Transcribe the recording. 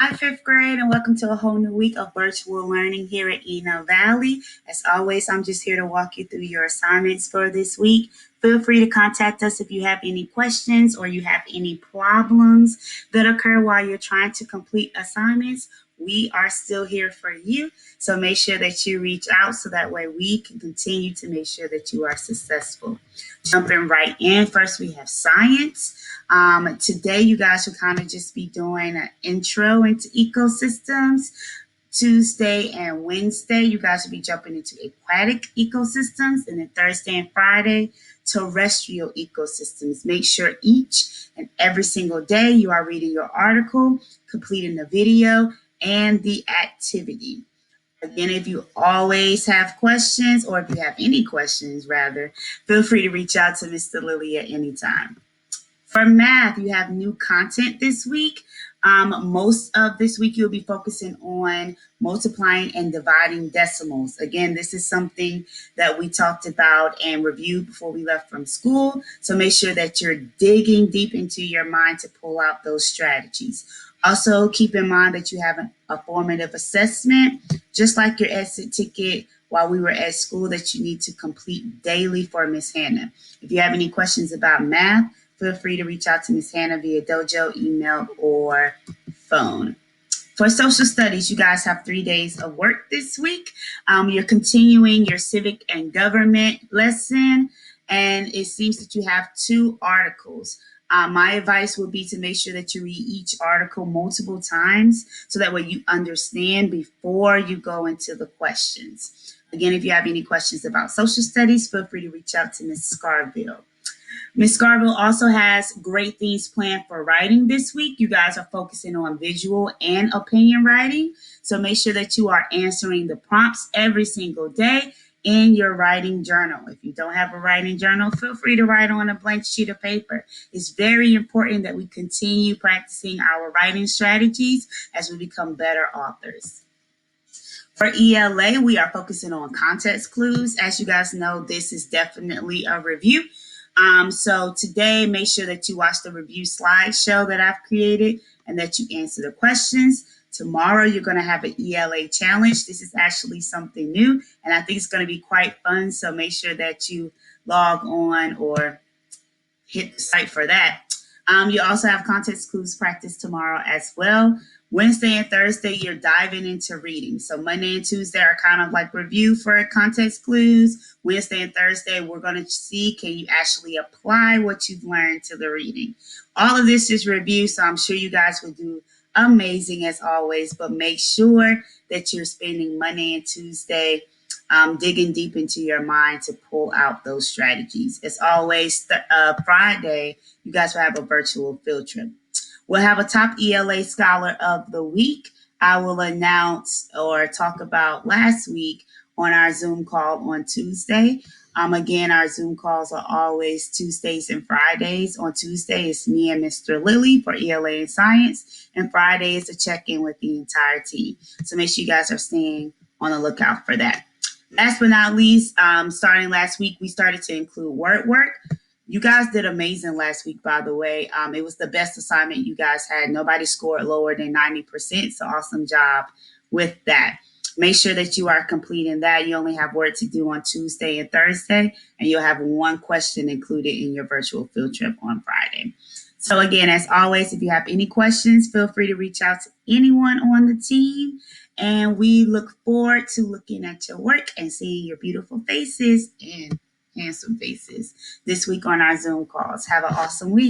Hi, fifth grade, and welcome to a whole new week of virtual learning here at Eno Valley. As always, I'm just here to walk you through your assignments for this week. Feel free to contact us if you have any questions or you have any problems that occur while you're trying to complete assignments. We are still here for you, so make sure that you reach out so that way we can continue to make sure that you are successful. Jumping right in, first we have science. Today, you guys will kind of just be doing an intro into ecosystems. Tuesday and Wednesday, you guys will be jumping into aquatic ecosystems. And then Thursday and Friday, terrestrial ecosystems. Make sure each and every single day you are reading your article, completing the video, and the activity. Again, if you always have questions, or if you have any questions, rather, feel free to reach out to Mr. Lilly at any time. For math, you have new content this week. Most of this week, you'll be focusing on multiplying and dividing decimals. Again, this is something that we talked about and reviewed before we left from school. So make sure that you're digging deep into your mind to pull out those strategies. Also, keep in mind that you have a formative assessment, just like your exit ticket while we were at school, that you need to complete daily for Miss Hannah. If you have any questions about math, feel free to reach out to Ms. Hannah via dojo, email, or phone. For social studies, you guys have 3 days of work this week. You're continuing your civic and government lesson, and it seems that you have 2 articles. My advice would be to make sure that you read each article multiple times so that way you understand before you go into the questions. Again, if you have any questions about social studies, feel free to reach out to Ms. Scarville. Ms. Scarville also has great things planned for writing this week. You guys are focusing on visual and opinion writing. So make sure that you are answering the prompts every single day in your writing journal. If you don't have a writing journal, feel free to write on a blank sheet of paper. It's very important that we continue practicing our writing strategies as we become better authors. For ELA, we are focusing on context clues. As you guys know, this is definitely a review. So today, make sure that you watch the review slideshow that I've created and that you answer the questions. Tomorrow, you're going to have an ELA challenge. This is actually something new, and I think it's going to be quite fun. So make sure that you log on or hit the site for that. You also have context clues practice tomorrow as well. Wednesday and Thursday, you're diving into reading. So Monday and Tuesday are kind of like review for context clues. Wednesday and Thursday, we're going to see, can you actually apply what you've learned to the reading? All of this is review, so I'm sure you guys will do amazing as always, but make sure that you're spending Monday and Tuesday digging deep into your mind to pull out those strategies. As always, Friday, you guys will have a virtual field trip. We'll have a top ELA scholar of the week. I will announce or talk about last week on our Zoom call on Tuesday. Again, our Zoom calls are always Tuesdays and Fridays. On Tuesday, it's me and Mr. Lilly for ELA and Science, and Friday is a check-in with the entire team. So make sure you guys are staying on the lookout for that. Last but not least, starting last week, we started to include word work. You guys did amazing last week, by the way. It was the best assignment you guys had. Nobody scored lower than 90%, so awesome job with that. Make sure that you are completing that. You only have work to do on Tuesday and Thursday, and you'll have 1 question included in your virtual field trip on Friday. So again, as always, if you have any questions, feel free to reach out to anyone on the team. And we look forward to looking at your work and seeing your beautiful faces and handsome faces this week on our Zoom calls. Have an awesome week.